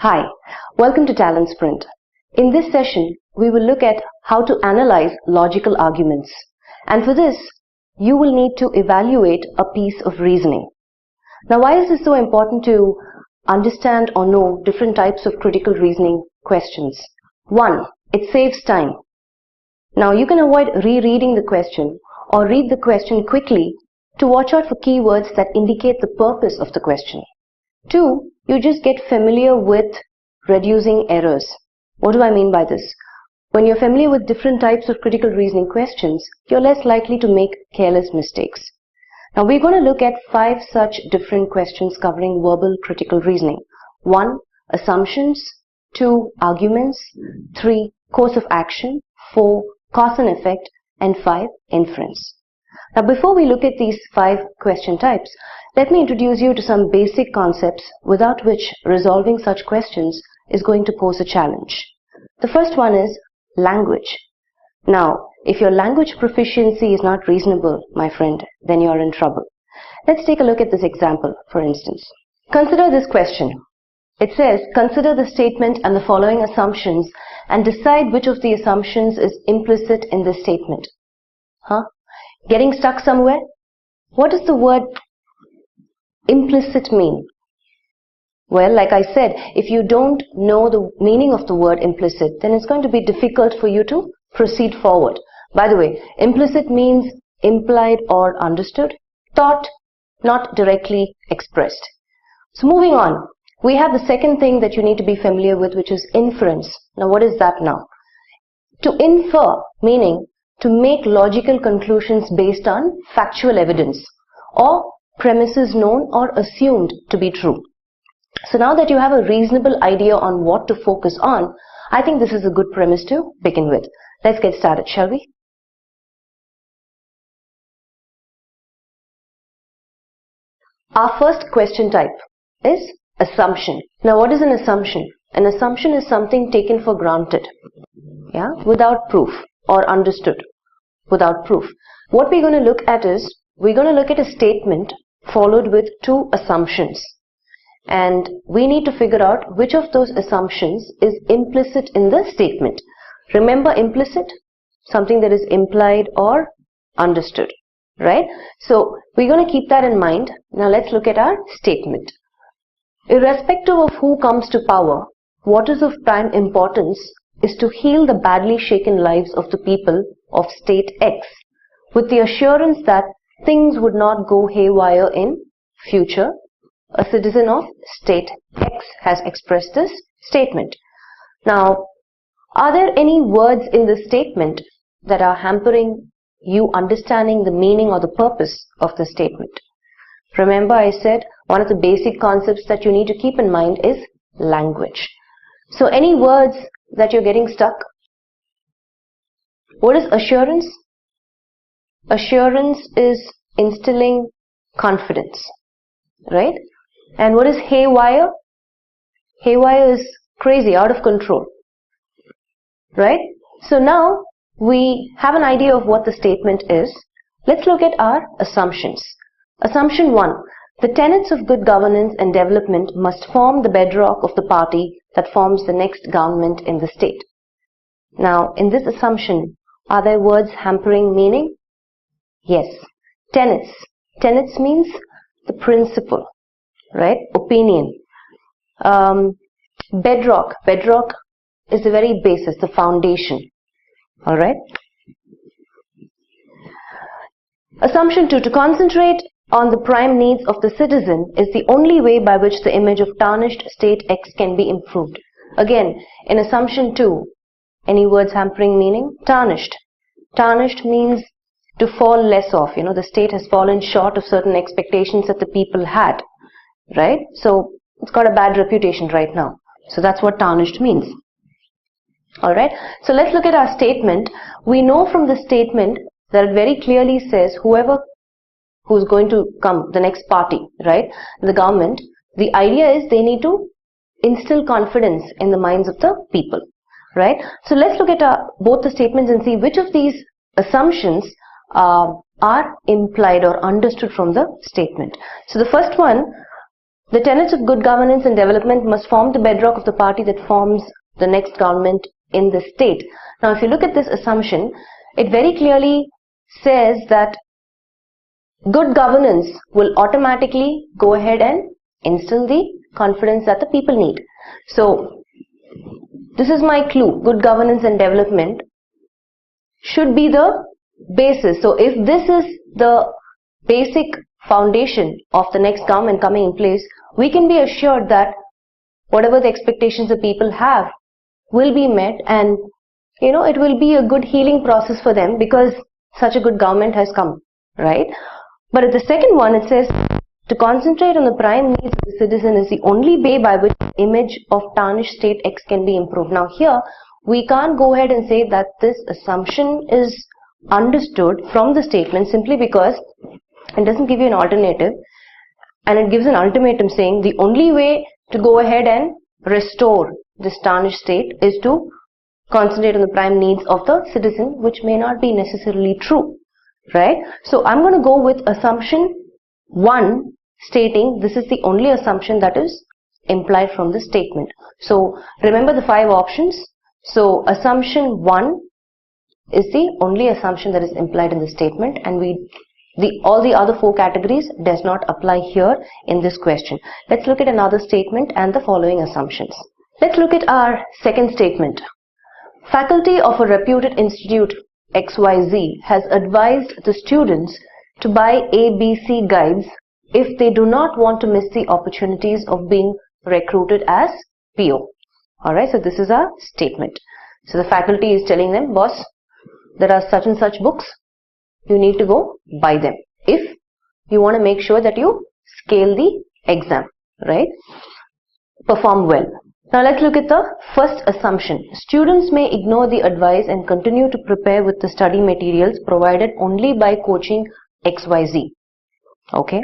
Hi, welcome to Talent Sprint. In this session, we will look at how to analyze logical arguments. And for this, you will need to evaluate a piece of reasoning. Now, why is this so important to understand or know different types of critical reasoning questions? One, it saves time. Now, you can avoid rereading the question or read the question quickly to watch out for keywords that indicate the purpose of the question. Two, you just get familiar with reducing errors. What do I mean by this? When you're familiar with different types of critical reasoning questions, you're less likely to make careless mistakes. Now we're going to look at 5 such different questions covering verbal critical reasoning. 1. Assumptions. 2. Arguments. 3. Course of action. 4. Cause and effect. And 5. Inference. Now before we look at these 5 question types, let me introduce you to some basic concepts without which resolving such questions is going to pose a challenge. The first one is language. Now, if your language proficiency is not reasonable, my friend, then you're in trouble. Let's take a look at this example, for instance. Consider this question. It says, consider the statement and the following assumptions and decide which of the assumptions is implicit in this statement. Getting stuck somewhere? What does the word implicit mean? Well, like I said, if you don't know the meaning of the word implicit, then it's going to be difficult for you to proceed forward. By the way, implicit means implied or understood, thought, not directly expressed. So moving on, we have the second thing that you need to be familiar with, which is inference. Now what is that now? To infer, meaning to make logical conclusions based on factual evidence or premises known or assumed to be true. So now that you have a reasonable idea on what to focus on, I think this is a good premise to begin with. Let's get started, shall we? Our first question type is assumption. Now what is an assumption? An assumption is something taken for granted, without proof, or understood without proof. What we're going to look at is, we're going to look at a statement followed with 2 assumptions. And we need to figure out which of those assumptions is implicit in the statement. Remember implicit? Something that is implied or understood, right? So we're going to keep that in mind. Now let's look at our statement. Irrespective of who comes to power, what is of prime importance is to heal the badly shaken lives of the people of state X with the assurance that things would not go haywire in future. A citizen of state X has expressed this statement. Now, are there any words in the statement that are hampering you understanding the meaning or the purpose of the statement? Remember, I said one of the basic concepts that you need to keep in mind is language. So any words that you're getting stuck? What is assurance? Assurance is instilling confidence, right? And what is haywire? Haywire is crazy, out of control, right? So now we have an idea of what the statement is. Let's look at our assumptions. Assumption 1. The tenets of good governance and development must form the bedrock of the party that forms the next government in the state. Now, in this assumption, are there words hampering meaning? Yes. Tenets. Tenets means the principle, right? Opinion. Bedrock. Bedrock is the very basis, the foundation. Alright? Assumption 2. To concentrate on the prime needs of the citizen is the only way by which the image of tarnished state X can be improved. Again, in assumption 2, any words hampering meaning? Tarnished. Tarnished means to fall less off. The state has fallen short of certain expectations that the people had, right? So it's got a bad reputation right now. So that's what tarnished means. Alright, so let's look at our statement. We know from the statement that it very clearly says who's going to come, the next party, right? The government. The idea is they need to instill confidence in the minds of the people, right? So let's look at both the statements and see which of these assumptions are implied or understood from the statement. So the first one, The tenets of good governance and development must form the bedrock of the party that forms the next government in the state. Now, if you look at this assumption, it very clearly says that good governance will automatically go ahead and instill the confidence that the people need. So, this is my clue. Good governance and development should be the basis. So, if this is the basic foundation of the next government coming in place, we can be assured that whatever the expectations the people have will be met, and it will be a good healing process for them because such a good government has come, right? But at the second one, it says to concentrate on the prime needs of the citizen is the only way by which the image of tarnished state X can be improved. Now here, we can't go ahead and say that this assumption is understood from the statement simply because it doesn't give you an alternative, and it gives an ultimatum saying the only way to go ahead and restore this tarnished state is to concentrate on the prime needs of the citizen, which may not be necessarily true, right? So I'm going to go with assumption 1 stating this is the only assumption that is implied from the statement. So remember the 5 options. So assumption 1 is the only assumption that is implied in the statement, and all the other 4 categories does not apply here in this question. Let's look at another statement and the following assumptions. Let's look at our second statement. Faculty of a reputed institute XYZ has advised the students to buy ABC guides if they do not want to miss the opportunities of being recruited as PO. Alright, so this is our statement. So the faculty is telling them, boss, there are such and such books. You need to go buy them if you want to make sure that you scale the exam, right? Perform well. Now let's look at the first assumption. Students may ignore the advice and continue to prepare with the study materials provided only by coaching XYZ. Okay.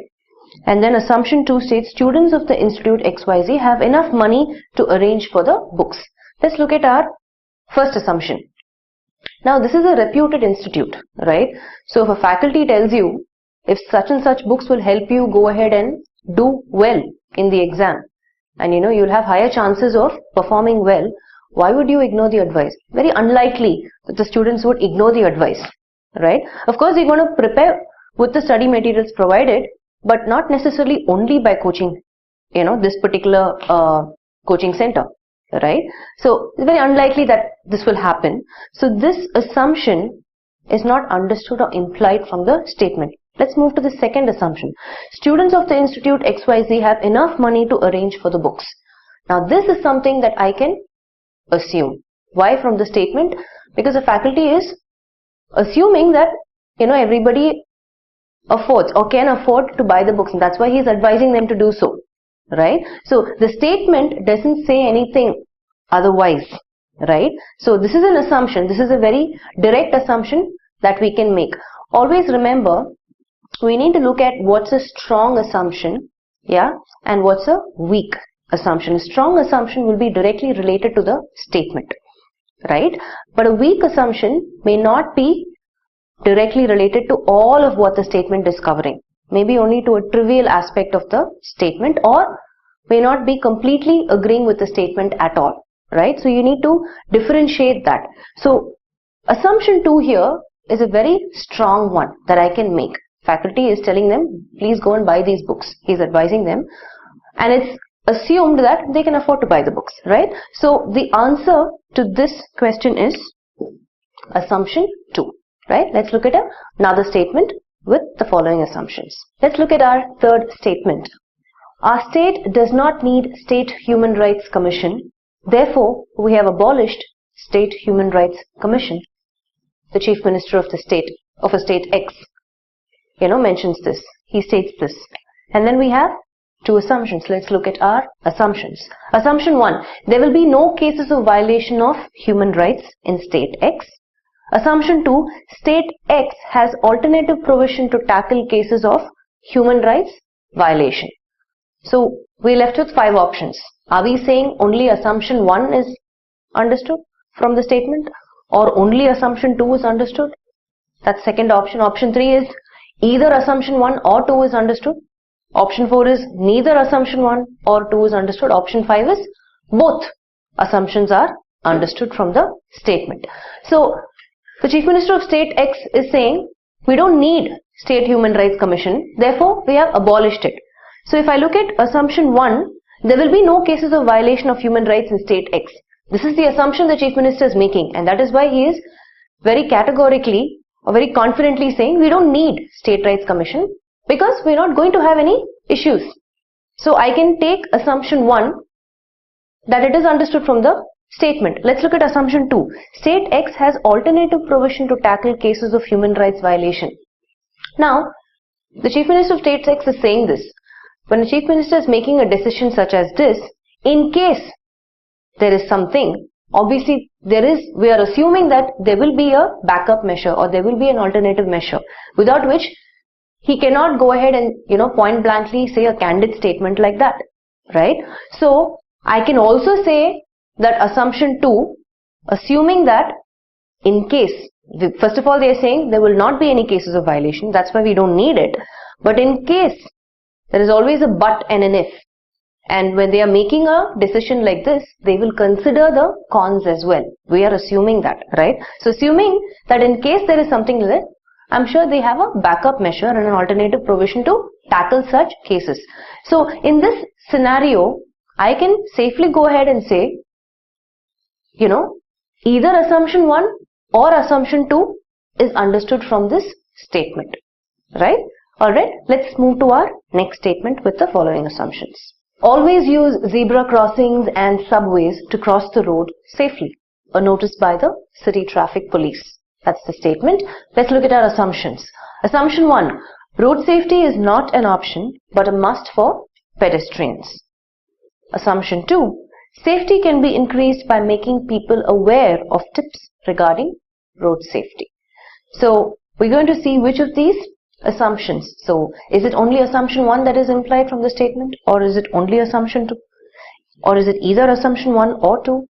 And then assumption 2 states students of the institute XYZ have enough money to arrange for the books. Let's look at our first assumption. Now this is a reputed institute, right? So if a faculty tells you if such and such books will help you go ahead and do well in the exam, and you'll have higher chances of performing well, why would you ignore the advice? Very unlikely that the students would ignore the advice, right? Of course, they're going to prepare with the study materials provided, but not necessarily only by coaching, this particular coaching center, right? So it's very unlikely that this will happen. So this assumption is not understood or implied from the statement. Let's move to the second assumption. Students of the institute XYZ have enough money to arrange for the books. Now this is something that I can assume. Why from the statement? Because the faculty is assuming that everybody affords or can afford to buy the books, and that's why he is advising them to do so, right? So the statement doesn't say anything otherwise, right? So this is an assumption. This is a very direct assumption that we can make. Always remember, we need to look at what's a strong assumption, yeah, and what's a weak assumption. A strong assumption will be directly related to the statement, right? But a weak assumption may not be directly related to all of what the statement is covering. Maybe only to a trivial aspect of the statement, or may not be completely agreeing with the statement at all, right? So you need to differentiate that. So assumption 2 here is a very strong one that I can make. Faculty is telling them, please go and buy these books. He's advising them, and it's assumed that they can afford to buy the books, right? So the answer to this question is assumption 2, right? Let's look at another statement with the following assumptions. Let's look at our third statement. Our state does not need State Human Rights Commission. Therefore, we have abolished State Human Rights Commission. The Chief Minister of the state, of a state X, mentions this. He states this. And then we have 2 assumptions. Let's look at our assumptions. Assumption 1, there will be no cases of violation of human rights in state X. Assumption 2, state X has alternative provision to tackle cases of human rights violation. So we left with 5 options. Are we saying only assumption 1 is understood from the statement, or only assumption 2 is understood? That's second option. Option 3 is either assumption 1 or 2 is understood. Option 4 is neither assumption 1 or 2 is understood. Option 5 is both assumptions are understood from the statement. So the Chief Minister of State X is saying we don't need State Human Rights Commission, therefore we have abolished it. So if I look at assumption 1, there will be no cases of violation of human rights in State X. This is the assumption the Chief Minister is making, and that is why he is very categorically or very confidently saying we don't need State Rights Commission because we're not going to have any issues. So I can take assumption 1 that it is understood from the statement. Let's look at assumption 2. State X has alternative provision to tackle cases of human rights violation. Now, the Chief Minister of State X is saying this. When the Chief Minister is making a decision such as this, in case there is something, obviously we are assuming that there will be a backup measure or there will be an alternative measure without which he cannot go ahead and point blankly say a candid statement like that, right? So I can also say that assumption 2, assuming that in case, first of all they are saying there will not be any cases of violation, that's why we don't need it, but in case there is always a but and an if, and when they are making a decision like this, they will consider the cons as well. We are assuming that, right? So assuming that in case there is something like that, I'm sure they have a backup measure and an alternative provision to tackle such cases. So in this scenario, I can safely go ahead and say, either assumption 1 or assumption 2 is understood from this statement, right? Alright, let's move to our next statement with the following assumptions. Always use zebra crossings and subways to cross the road safely. A notice by the City Traffic Police. That's the statement. Let's look at our assumptions. Assumption 1. Road safety is not an option but a must for pedestrians. Assumption 2. Safety can be increased by making people aware of tips regarding road safety. So we're going to see which of these assumptions. So is it only assumption 1 that is implied from the statement, or is it only assumption 2, or is it either assumption 1 or 2,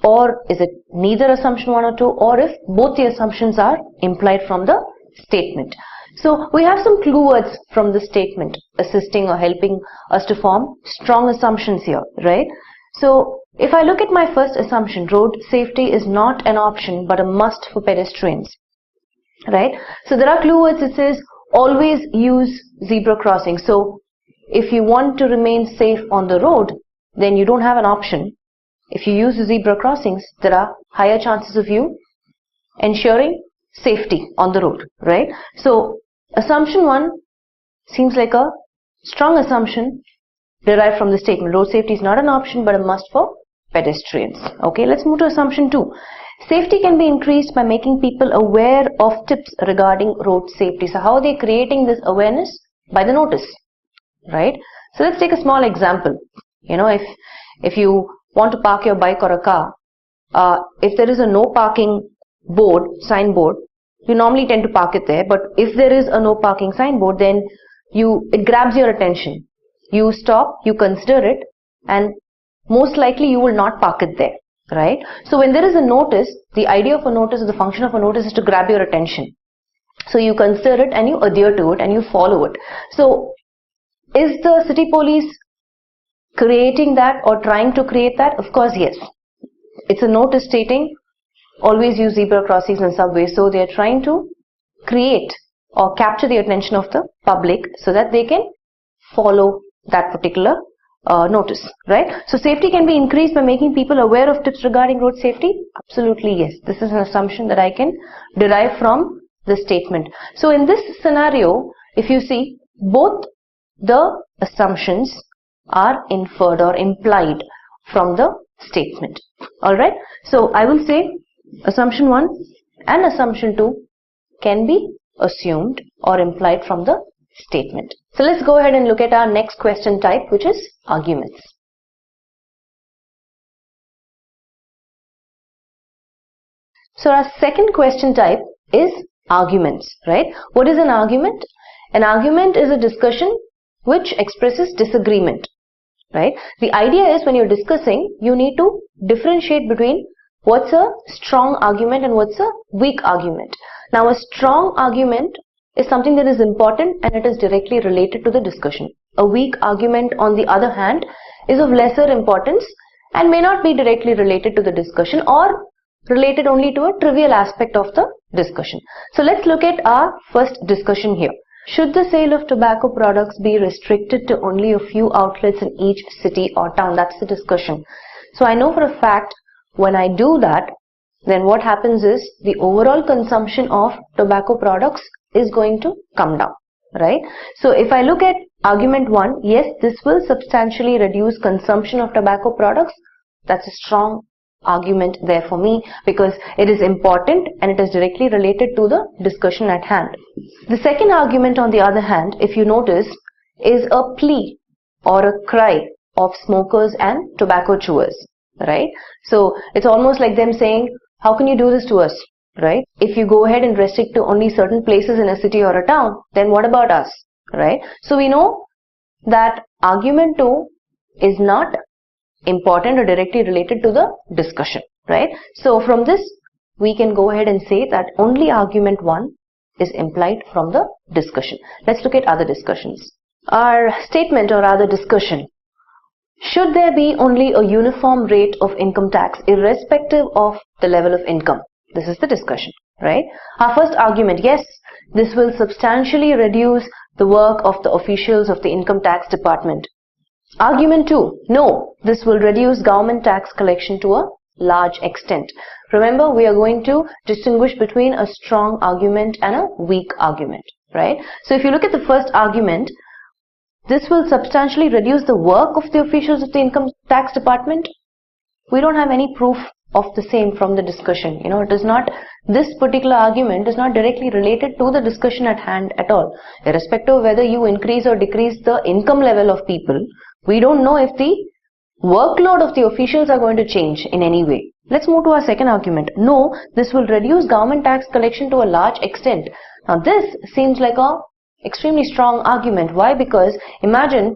or is it neither assumption 1 or 2, or if both the assumptions are implied from the statement. So we have some clue words from the statement assisting or helping us to form strong assumptions here, right? So if I look at my first assumption, road safety is not an option but a must for pedestrians, right? So there are clue words. It says always use zebra crossing. So if you want to remain safe on the road, then you don't have an option. If you use the zebra crossings, there are higher chances of you ensuring safety on the road, right? So assumption 1 seems like a strong assumption derived from the statement. Road safety is not an option but a must for pedestrians. Okay, let's move to assumption 2. Safety can be increased by making people aware of tips regarding road safety. So how are they creating this awareness? By the notice, right? So let's take a small example. If you want to park your bike or a car, if there is a no parking signboard, you normally tend to park it there. But if there is a no parking signboard, then it grabs your attention. You stop, you consider it, and most likely you will not park it there, right? So when there is a notice, the idea of a notice or the function of a notice is to grab your attention. So you consider it and you adhere to it and you follow it. So is the city police creating that or trying to create that? Of course, yes. It's a notice stating always use zebra crossings and subways. So they are trying to create or capture the attention of the public so that they can follow that particular notice, right? So safety can be increased by making people aware of tips regarding road safety? Absolutely yes. This is an assumption that I can derive from the statement. So in this scenario, if you see, both the assumptions are inferred or implied from the statement. Alright, so I will say assumption 1 and assumption 2 can be assumed or implied from the statement. So let's go ahead and look at our next question type, which is arguments. So our second question type is arguments, right? What is an argument? An argument is a discussion which expresses disagreement, right? The idea is when you're discussing, you need to differentiate between what's a strong argument and what's a weak argument. Now, a strong argument is something that is important and it is directly related to the discussion. A weak argument, on the other hand, is of lesser importance and may not be directly related to the discussion or related only to a trivial aspect of the discussion. So let's look at our first discussion here. Should the sale of tobacco products be restricted to only a few outlets in each city or town? That's the discussion. So I know for a fact when I do that, then what happens is the overall consumption of tobacco products is going to come down, right? So if I look at argument 1, yes, this will substantially reduce consumption of tobacco products. That's a strong argument there for me because it is important and it is directly related to the discussion at hand. The second argument, on the other hand, if you notice, is a plea or a cry of smokers and tobacco chewers, right? So it's almost like them saying, how can you do this to us, right? If you go ahead and restrict to only certain places in a city or a town, then what about us, right? So we know that argument 2 is not important or directly related to the discussion, right? So from this, we can go ahead and say that only argument 1 is implied from the discussion. Let's look at other discussions. Our statement or other discussion. Should there be only a uniform rate of income tax irrespective of the level of income? This is the discussion, right? Our first argument, yes, this will substantially reduce the work of the officials of the income tax department. Argument 2, no, this will reduce government tax collection to a large extent. Remember, we are going to distinguish between a strong argument and a weak argument, right? So if you look at the first argument, this will substantially reduce the work of the officials of the income tax department. We don't have any proof of the same from the discussion. It is not, this particular argument is not directly related to the discussion at hand at all. Irrespective of whether you increase or decrease the income level of people, we don't know if the workload of the officials are going to change in any way. Let's move to our second argument. No, this will reduce government tax collection to a large extent. Now this seems like a extremely strong argument. Why? Because imagine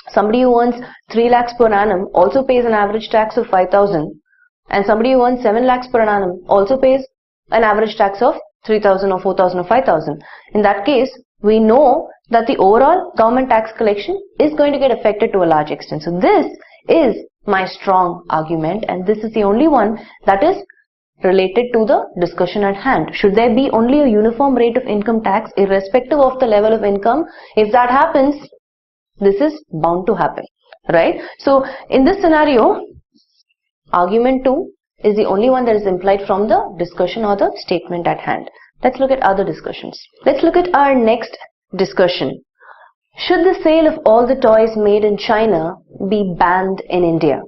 somebody who earns 3 lakhs per annum also pays an average tax of 5,000 and somebody who earns 7 lakhs per annum also pays an average tax of 3,000 or 4,000 or 5,000. In that case, we know that the overall government tax collection is going to get affected to a large extent. So this is my strong argument and this is the only one that is related to the discussion at hand. Should there be only a uniform rate of income tax irrespective of the level of income? If that happens, this is bound to happen, right? So in this scenario, argument 2 is the only one that is implied from the discussion or the statement at hand. Let's look at other discussions. Let's look at our next discussion. Should the sale of all the toys made in China be banned in India?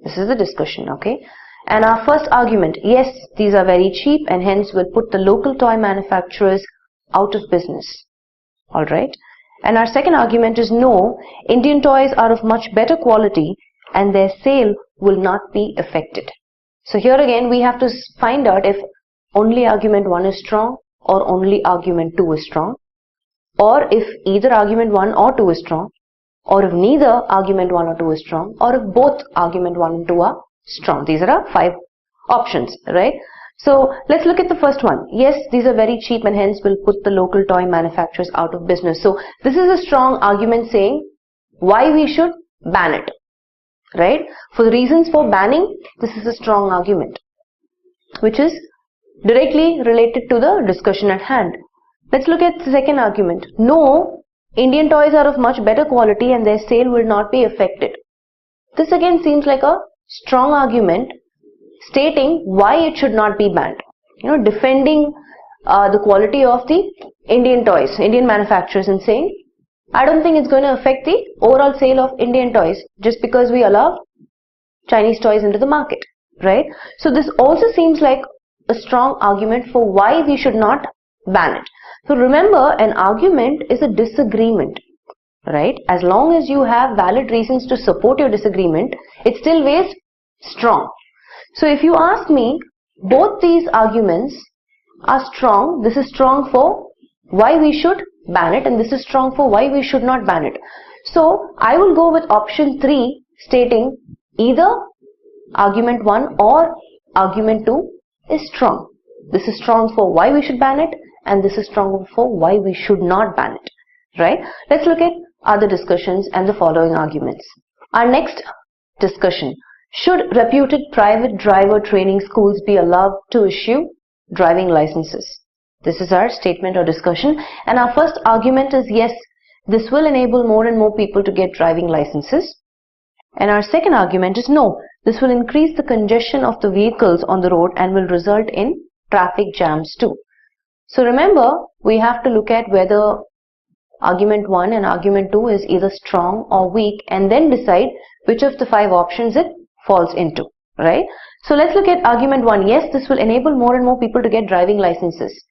This is the discussion, okay? And our first argument, yes, these are very cheap and hence will put the local toy manufacturers out of business. Alright. And our second argument is no, Indian toys are of much better quality and their sale will not be affected. So here again we have to find out if only argument 1 is strong or only argument 2 is strong, or if either argument 1 or 2 is strong, or if neither argument 1 or 2 is strong, or if both argument 1 and 2 are strong. These are our 5 options, right? So let's look at the first one. Yes, these are very cheap and hence will put the local toy manufacturers out of business. So this is a strong argument saying why we should ban it, right? For the reasons for banning, this is a strong argument which is directly related to the discussion at hand. Let's look at the second argument. No, Indian toys are of much better quality and their sale will not be affected. This again seems like a strong argument stating why it should not be banned. Defending the quality of the Indian toys, Indian manufacturers, and saying, I don't think it's going to affect the overall sale of Indian toys just because we allow Chinese toys into the market, right? So this also seems like a strong argument for why we should not ban it. So remember, an argument is a disagreement, right? As long as you have valid reasons to support your disagreement, it still weighs strong. So if you ask me, both these arguments are strong. This is strong for why we should ban it and this is strong for why we should not ban it. So I will go with option 3 stating either argument 1 or argument 2 is strong. This is strong for why we should ban it and this is strong for why we should not ban it, right? Let's look at are the discussions and the following arguments. Our next discussion: should reputed private driver training schools be allowed to issue driving licenses? This is our statement or discussion, and our first argument is yes, this will enable more and more people to get driving licenses. And our second argument is no, this will increase the congestion of the vehicles on the road and will result in traffic jams too. So remember, we have to look at whether argument 1 and argument 2 is either strong or weak, and then decide which of the 5 options it falls into, right? So let's look at argument 1. Yes, this will enable more and more people to get driving licenses.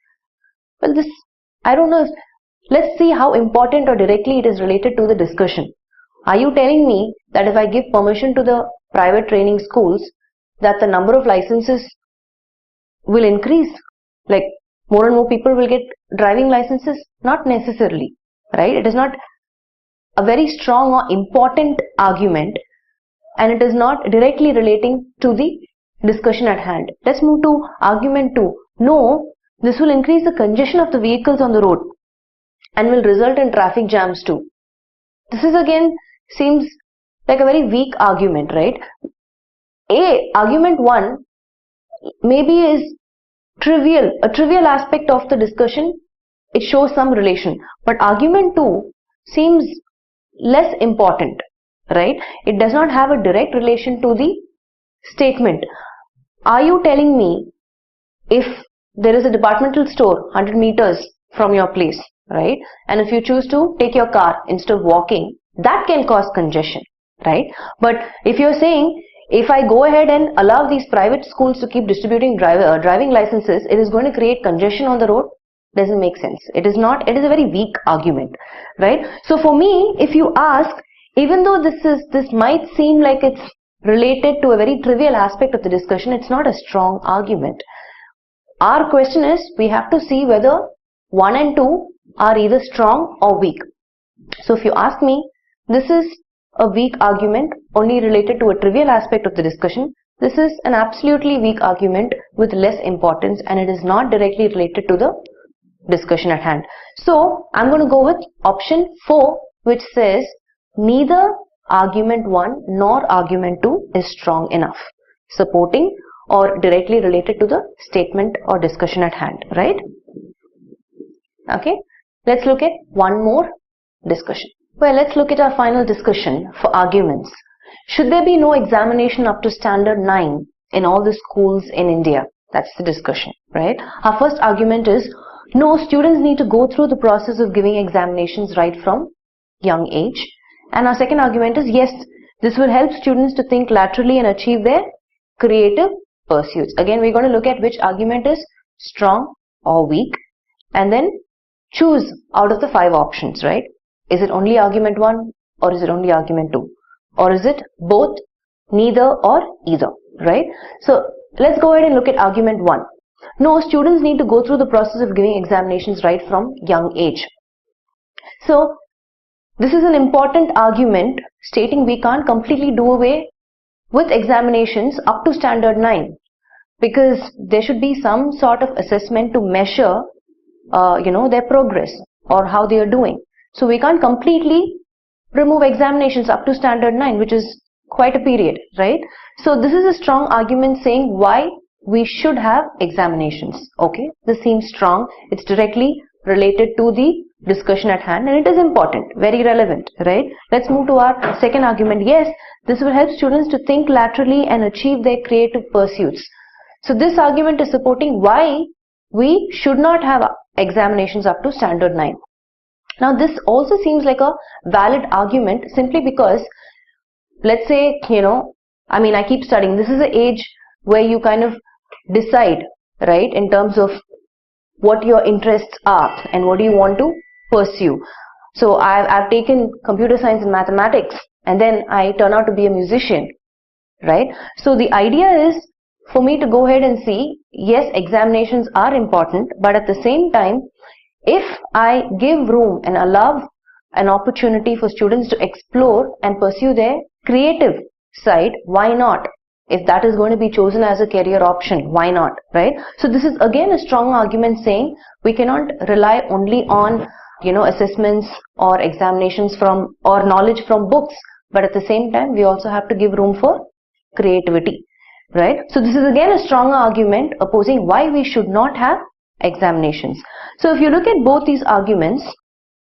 Well, this, I don't know, let's see how important or directly it is related to the discussion. Are you telling me that if I give permission to the private training schools, that the number of licenses will increase? Like, more and more people will get driving licenses? Not necessarily, right? It is not a very strong or important argument, and it is not directly relating to the discussion at hand. Let's move to argument 2. No, this will increase the congestion of the vehicles on the road and will result in traffic jams too. This is again seems like a very weak argument, right? Argument 1 maybe is trivial, a trivial aspect of the discussion. It shows some relation, but argument 2 seems less important, right? It does not have a direct relation to the statement. Are you telling me if there is a departmental store 100 meters from your place, right, and if you choose to take your car instead of walking, that can cause congestion, right? But if you're saying, if I go ahead and allow these private schools to keep distributing driving licenses, it is going to create congestion on the road, doesn't make sense. It is not, it is a very weak argument, right? So for me, if you ask, even though this might seem like it's related to a very trivial aspect of the discussion, it's not a strong argument. Our question is, we have to see whether 1 and 2 are either strong or weak. So if you ask me, this is a weak argument only related to a trivial aspect of the discussion. This is an absolutely weak argument with less importance, and it is not directly related to the discussion at hand. So I'm going to go with option 4, which says neither argument 1 nor argument 2 is strong enough, supporting or directly related to the statement or discussion at hand, right? Okay, let's look at one more discussion. Well, let's look at our final discussion for arguments. Should there be no examination up to standard 9 in all the schools in India? That's the discussion, right? Our first argument is no, students need to go through the process of giving examinations right from young age. And our second argument is yes, this will help students to think laterally and achieve their creative pursuits. Again, we're going to look at which argument is strong or weak, and then choose out of the 5 options, right? Is it only argument 1 or is it only argument 2? Or is it both, neither or either, right? So let's go ahead and look at argument 1. No, students need to go through the process of giving examinations right from young age. So this is an important argument stating we can't completely do away with examinations up to standard 9, because there should be some sort of assessment to measure their progress or how they are doing. So we can't completely remove examinations up to standard 9, which is quite a period, right? So this is a strong argument saying why we should have examinations. Okay, this seems strong. It's directly related to the discussion at hand, and it is important, very relevant, right? Let's move to our second argument. Yes, this will help students to think laterally and achieve their creative pursuits. So this argument is supporting why we should not have examinations up to standard 9. Now this also seems like a valid argument simply because, let's say, I keep studying. This is the age where you kind of decide, right, in terms of what your interests are and what do you want to pursue. So I've taken computer science and mathematics, and then I turn out to be a musician, right? So the idea is for me to go ahead and see, yes, examinations are important, but at the same time, if I give room and allow an opportunity for students to explore and pursue their creative side, why not? If that is going to be chosen as a career option, why not, right? So this is again a strong argument saying we cannot rely only on assessments or examinations from or knowledge from books, but at the same time we also have to give room for creativity, right? So this is again a stronger argument opposing why we should not have examinations. So if you look at both these arguments,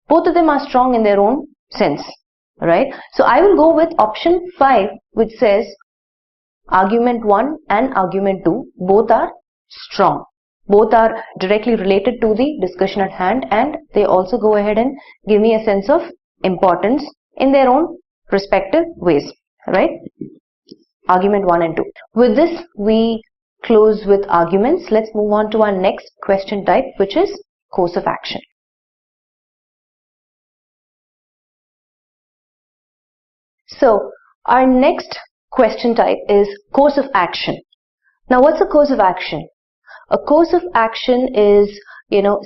both of them are strong in their own sense, right? So I will go with option 5, which says argument 1 and argument 2 both are strong. Both are directly related to the discussion at hand, and they also go ahead and give me a sense of importance in their own respective ways, right? Argument 1 and 2. With this, we close with arguments. Let's move on to our next question type, which is course of action. So, our next question type is course of action. Now, what's a course of action? A course of action is,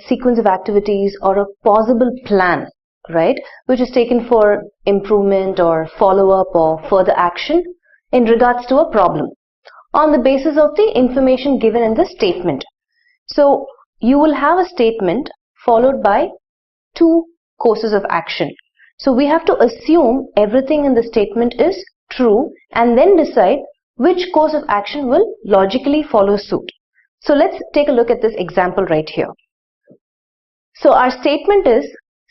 sequence of activities or a possible plan, right, which is taken for improvement or follow-up or further action in regards to a problem on the basis of the information given in the statement. So, you will have a statement followed by 2 courses of action. So, we have to assume everything in the statement is true and then decide which course of action will logically follow suit. So let's take a look at this example right here. So our statement is,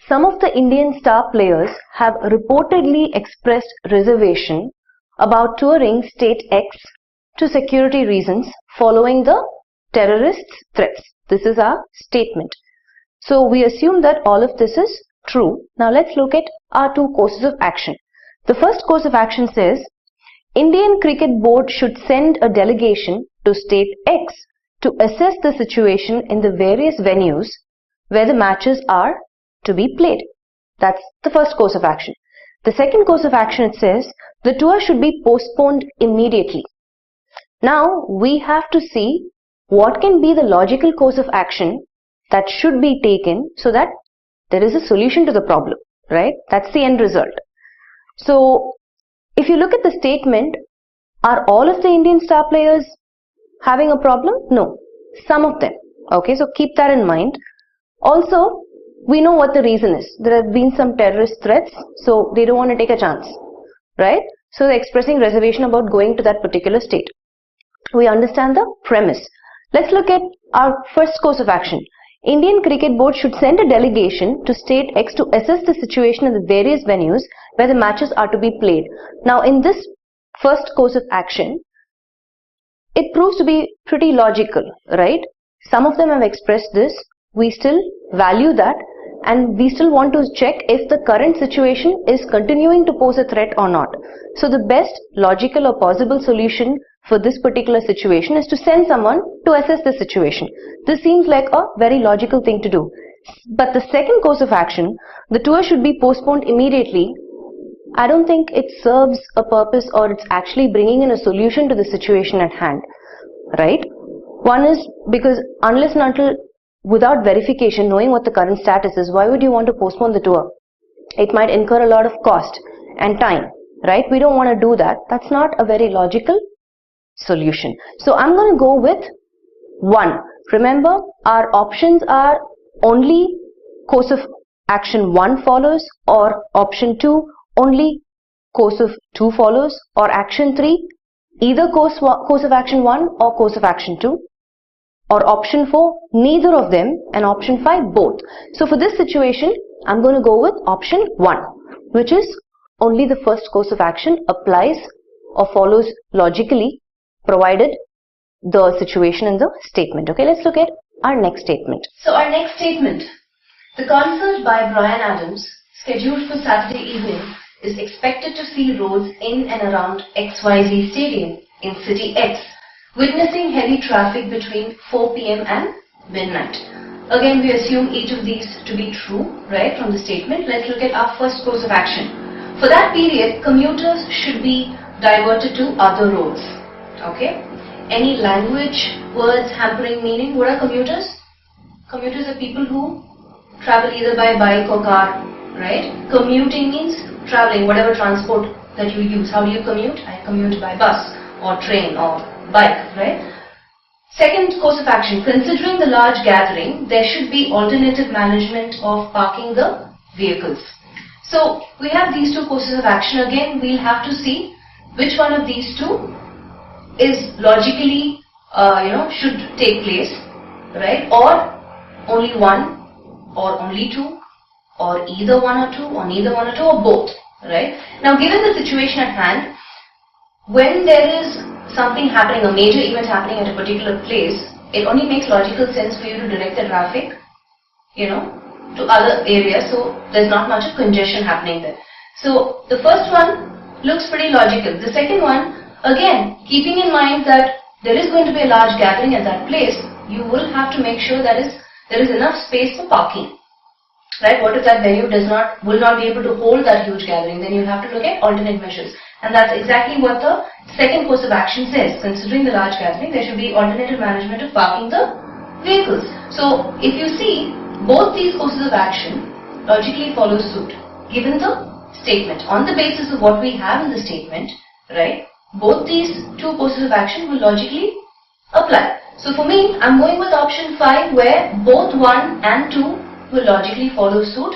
some of the Indian star players have reportedly expressed reservation about touring state X to security reasons following the terrorists' threats. This is our statement. So we assume that all of this is true. Now let's look at our 2 courses of action. The first course of action says, Indian Cricket Board should send a delegation to state X to assess the situation in the various venues where the matches are to be played. That's the first course of action. The second course of action, it says, the tour should be postponed immediately. Now, we have to see what can be the logical course of action that should be taken so that there is a solution to the problem, right? That's the end result. So, if you look at the statement, are all of the Indian star players having a problem? No, some of them. Okay, so keep that in mind. Also, we know what the reason is. There have been some terrorist threats, so they don't want to take a chance, right? So they're expressing reservation about going to that particular state. We understand the premise. Let's look at our first course of action. Indian Cricket Board should send a delegation to state X to assess the situation in the various venues where the matches are to be played. Now, in this first course of action, it proves to be pretty logical, right? Some of them have expressed this. We still value that, and we still want to check if the current situation is continuing to pose a threat or not. So the best logical or possible solution for this particular situation is to send someone to assess the situation. This seems like a very logical thing to do. But the second course of action, the tour should be postponed immediately, I don't think it serves a purpose, or it's actually bringing in a solution to the situation at hand, right? One is because unless and until, without verification, knowing what the current status is, why would you want to postpone the tour? It might incur a lot of cost and time, right? We don't want to do that. That's not a very logical solution. So I'm going to go with 1. Remember, our options are only course of action 1 follows, or option 2 only course of 2 follows, or action 3 either course of action 1 or course of action 2, or option 4 neither of them, and option 5 both. So for this situation, I'm going to go with option 1, which is only the first course of action applies or follows logically, provided the situation in the statement. Okay, let's look at our next statement. So our next statement, the concert by Bryan Adams, scheduled for Saturday evening, is expected to see roads in and around XYZ Stadium in City X witnessing heavy traffic between 4 p.m. and midnight. Again, we assume each of these to be true, right, from the statement. Let's look at our first course of action. For that period, commuters should be diverted to other roads. Okay? Any language, words hampering meaning? What are commuters? Commuters are people who travel either by bike or car, right? Commuting means traveling, whatever transport that you use. How do you commute? I commute by bus or train or bike, right? Second course of action, considering the large gathering, there should be alternative management of parking the vehicles. So we have these two courses of action. Again, we'll have to see which one of these two is logically, should take place, right? Or only one, or only two, or either one or two, or neither one or two, or both, right? Now, given the situation at hand, when there is something happening, a major event happening at a particular place, it only makes logical sense for you to direct the traffic, to other areas, so there's not much of congestion happening there. So the first one looks pretty logical. The second one, again, keeping in mind that there is going to be a large gathering at that place, you will have to make sure that there is enough space for parking. Right? What if that venue will not be able to hold that huge gathering? Then you have to look at alternate measures. And that's exactly what the second course of action says. Considering the large gathering, there should be alternative management of parking the vehicles. So if you see, both these courses of action logically follow suit, given the statement. On the basis of what we have in the statement, right, both these two courses of action will logically apply. So for me, I'm going with option 5, where both 1 and 2 will logically follow suit,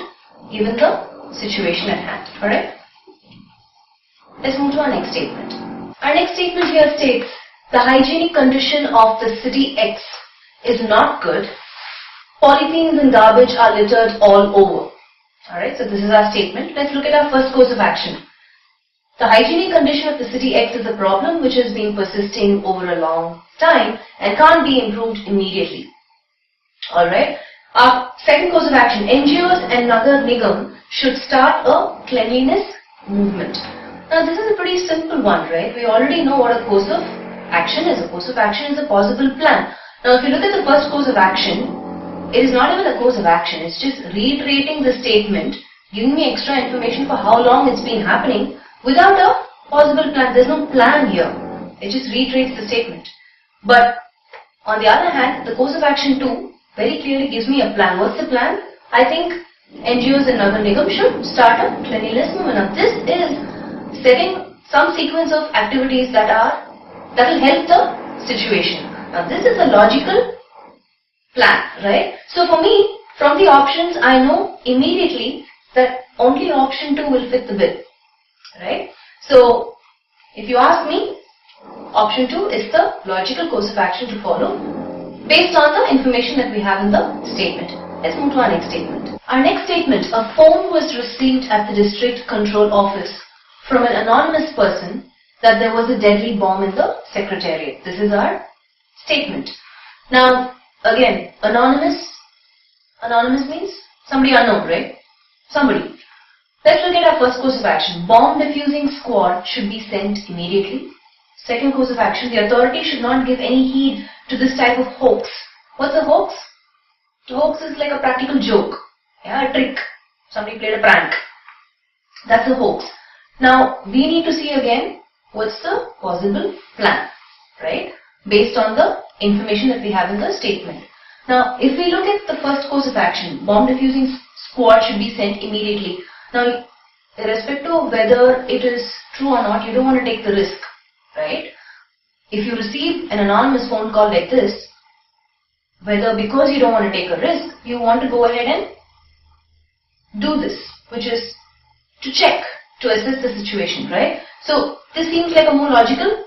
given the situation at hand. Alright? Let's move to our next statement. Our next statement here states, the hygienic condition of the city X is not good. Polythenes and garbage are littered all over. Alright, so this is our statement. Let's look at our first course of action. The hygienic condition of the city X is a problem which has been persisting over a long time and can't be improved immediately. Alright, our second course of action, NGOs and Nagar Nigam should start a cleanliness movement. Now this is a pretty simple one, right? We already know what a course of action is. A course of action is a possible plan. Now if you look at the first course of action, it is not even a course of action, it's just reiterating the statement, giving me extra information for how long it's been happening without a possible plan. There's no plan here. It just reiterates the statement. But on the other hand, the course of action 2 very clearly gives me a plan. What's the plan? I think NGOs and Nagar Nigam should start a cleanliness movement. Now this is setting some sequence of activities that will help the situation. Now this is a logical plan, right? So for me, from the options, I know immediately that only option 2 will fit the bill, right? So if you ask me, option 2 is the logical course of action to follow based on the information that we have in the statement. Let's move to our next statement. Our next statement, a phone was received at the district control office from an anonymous person that there was a deadly bomb in the secretariat. This is our statement. Now, again, anonymous means somebody unknown, right? Somebody. Let's look at our first course of action. Bomb defusing squad should be sent immediately. Second course of action, the authority should not give any heed to this type of hoax. What's a hoax? A hoax is like a practical joke, a trick. Somebody played a prank. That's a hoax. Now, we need to see again what's the possible plan, right? Based on the information that we have in the statement. Now, if we look at the first course of action, bomb defusing squad should be sent immediately. Now, irrespective of whether it is true or not, you don't want to take the risk, right? If you receive an anonymous phone call like this, whether because you don't want to take a risk, you want to go ahead and do this, which is to check, to assess the situation, right? So, this seems like a more logical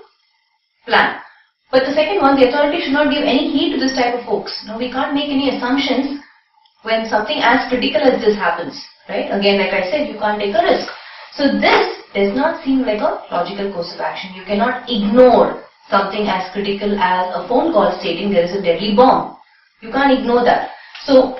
plan. But the second one, the authority should not give any heed to this type of hoax. Now, we can't make any assumptions when something as critical as this happens, right? Again, like I said, you can't take a risk. So, this does not seem like a logical course of action. You cannot ignore something as critical as a phone call stating there is a deadly bomb. You can't ignore that. So,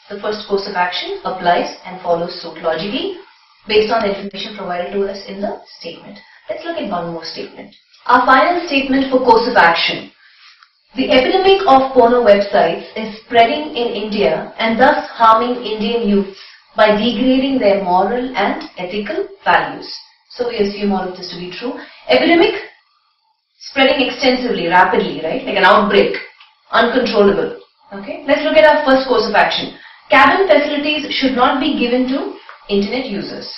the first course of action applies and follows suit logically based on the information provided to us in the statement. Let's look at one more statement. Our final statement for course of action. The epidemic of porno websites is spreading in India and thus harming Indian youths by degrading their moral and ethical values. So we assume all of this to be true. Epidemic, spreading extensively, rapidly, right? Like an outbreak, uncontrollable. Okay, let's look at our first course of action. Cabin facilities should not be given to internet users.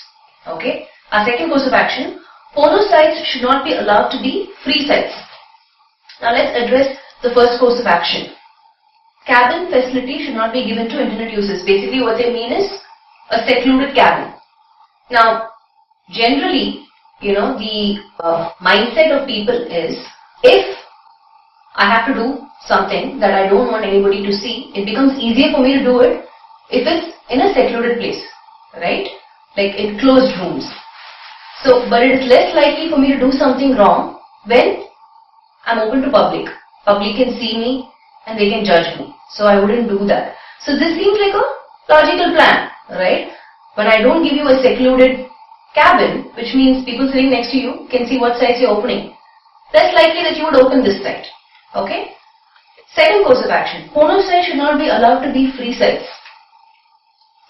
Okay, our second course of action. Porno sites should not be allowed to be free sites. Now let's address the first course of action. Cabin facility should not be given to internet users. Basically what they mean is a secluded cabin. Now, generally, the mindset of people is, if I have to do something that I don't want anybody to see, it becomes easier for me to do it if it's in a secluded place, right? Like in closed rooms. So, but it is less likely for me to do something wrong when I'm open to public. Public can see me and they can judge me. So I wouldn't do that. So this seems like a logical plan, right? When I don't give you a secluded cabin, which means people sitting next to you can see what sites you're opening, less likely that you would open this site. Okay? Second course of action. Porno sites should not be allowed to be free sites.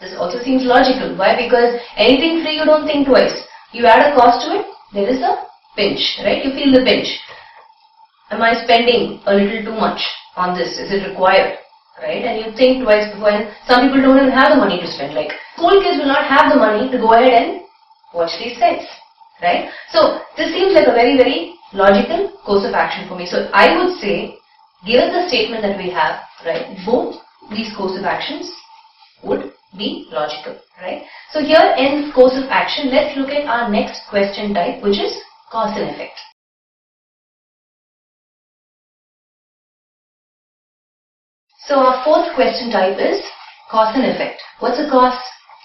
This also seems logical. Why? Because anything free you don't think twice. You add a cost to it, there is a pinch, right? You feel the pinch. Am I spending a little too much on this? Is it required? Right? And you think twice before, and some people don't even have the money to spend. Like, school kids will not have the money to go ahead and watch these sites. Right? So, this seems like a very, very logical course of action for me. So, I would say, given the statement that we have, right, both these course of actions would be logical. Right? So, here ends course of action. Let's look at our next question type, which is cause and effect. So our fourth question type is cause and effect. What's a cause?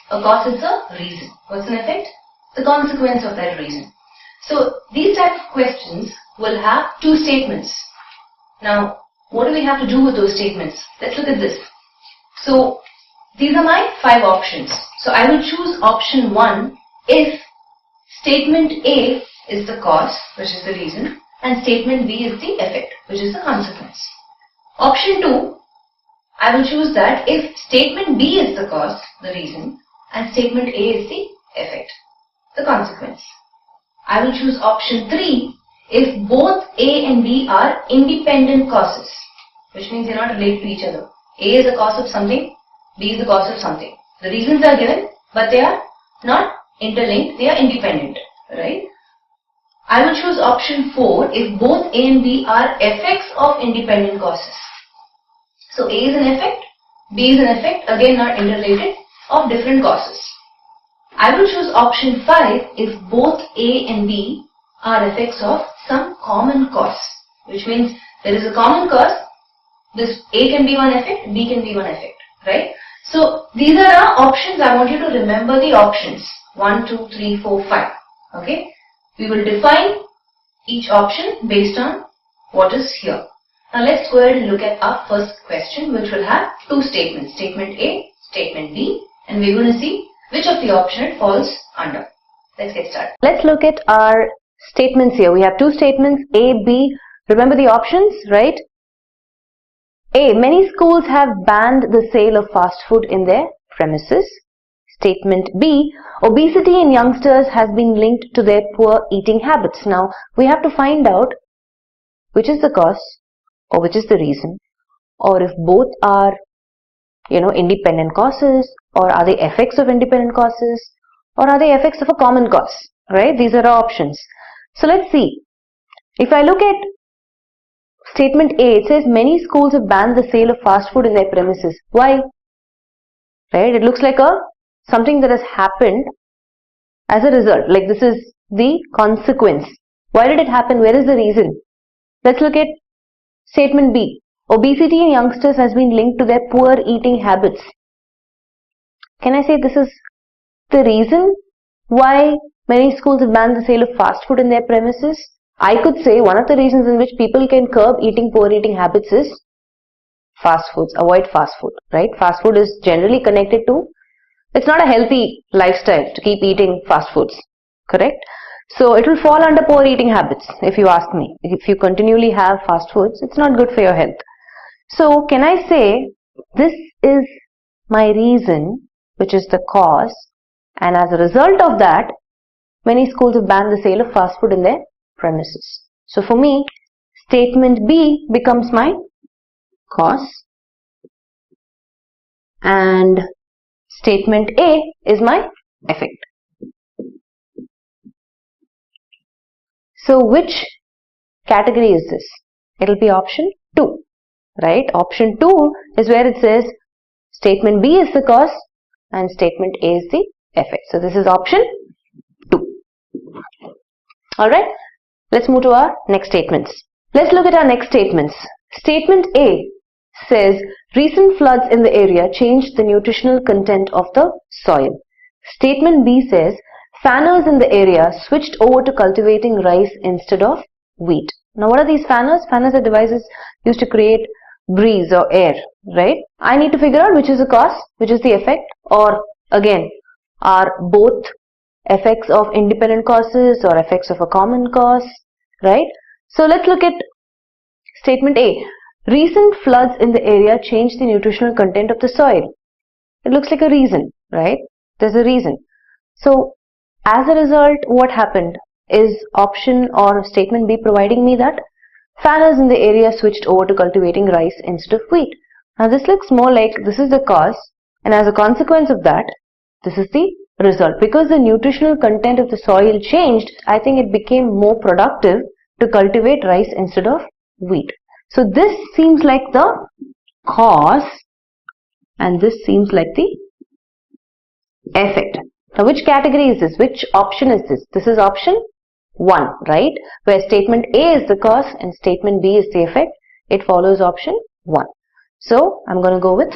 A cause is a reason. What's an effect? The consequence of that reason. So these type of questions will have two statements. Now, what do we have to do with those statements? Let's look at this. So these are my 5 options. So I will choose option 1 if statement A is the cause, which is the reason, and statement B is the effect, which is the consequence. Option 2, I will choose that if statement B is the cause, the reason, and statement A is the effect, the consequence. I will choose option 3 if both A and B are independent causes, which means they are not related to each other. A is the cause of something, B is the cause of something. The reasons are given, but they are not interlinked, they are independent, right? I will choose option 4 if both A and B are effects of independent causes. So A is an effect, B is an effect, again not interrelated, of different causes. I will choose option 5 if both A and B are effects of some common cause, which means there is a common cause, this A can be one effect, B can be one effect, right? So these are our options. I want you to remember the options 1, 2, 3, 4, 5. Okay? We will define each option based on what is here. Now let's go ahead and look at our first question, which will have 2 statements, statement A, statement B, and we're going to see which of the option it falls under. Let's get started. Let's look at our statements here. We have 2 statements, A, B. Remember the options, right? A, many schools have banned the sale of fast food in their premises. Statement B, obesity in youngsters has been linked to their poor eating habits. Now, we have to find out which is the cause, or which is the reason, or if both are, independent causes, or are they effects of independent causes, or are they effects of a common cause, right? These are our options. So let's see. If I look at statement A, it says many schools have banned the sale of fast food in their premises. Why? Right? It looks like something that has happened as a result. Like this is the consequence. Why did it happen? Where is the reason? Let's look at statement B. Obesity in youngsters has been linked to their poor eating habits. Can I say this is the reason why many schools have banned the sale of fast food in their premises? I could say one of the reasons in which people can curb poor eating habits is fast foods. Avoid fast food, right? Fast food is generally connected to, it's not a healthy lifestyle to keep eating fast foods, correct? So it will fall under poor eating habits, if you ask me. If you continually have fast foods, it's not good for your health. So can I say this is my reason, which is the cause, and as a result of that, many schools have banned the sale of fast food in their premises. So for me, statement B becomes my cause and statement A is my effect. So which category is this? It will be option 2. right? Option 2 is where it says statement B is the cause and statement A is the effect. So this is option 2. Alright, let's move to our next statements. Let's look at our next statements. Statement A says recent floods in the area changed the nutritional content of the soil. Statement B says fanners in the area switched over to cultivating rice instead of wheat. Now what are these fanners? Fanners are devices used to create breeze or air, right? I need to figure out which is the cause, which is the effect, or again, are both effects of independent causes or effects of a common cause, right? So let's look at statement A. Recent floods in the area changed the nutritional content of the soil. It looks like a reason, right? There's a reason. So as a result, what happened? Is option or statement B providing me that fanners in the area switched over to cultivating rice instead of wheat. Now this looks more like this is the cause, and as a consequence of that, this is the result. Because the nutritional content of the soil changed, I think it became more productive to cultivate rice instead of wheat. So this seems like the cause and this seems like the effect. Now which category is this? Which option is this? This is option 1, right? Where statement A is the cause and statement B is the effect. It follows option 1. So I'm going to go with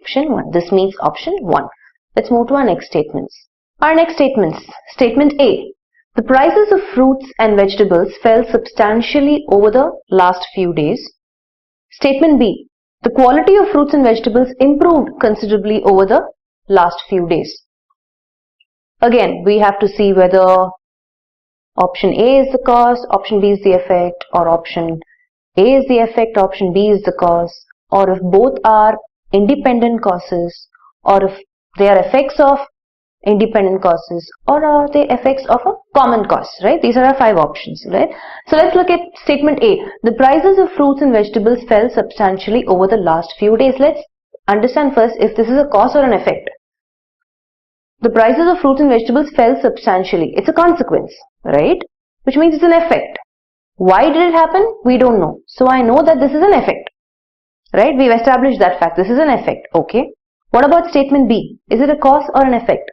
option 1. This means option 1. Let's move to our next statements. Our next statements. Statement A. The prices of fruits and vegetables fell substantially over the last few days. Statement B. The quality of fruits and vegetables improved considerably over the last few days. Again, we have to see whether option A is the cause, option B is the effect, or option A is the effect, option B is the cause, or if both are independent causes, or if they are effects of independent causes, or are they effects of a common cause, right? These are our 5 options, right? So let's look at statement A. The prices of fruits and vegetables fell substantially over the last few days. Let's understand first if this is a cause or an effect. The prices of fruits and vegetables fell substantially. It's a consequence, right? Which means it's an effect. Why did it happen? We don't know. So I know that this is an effect, right? We've established that fact. This is an effect, okay? What about statement B? Is it a cause or an effect?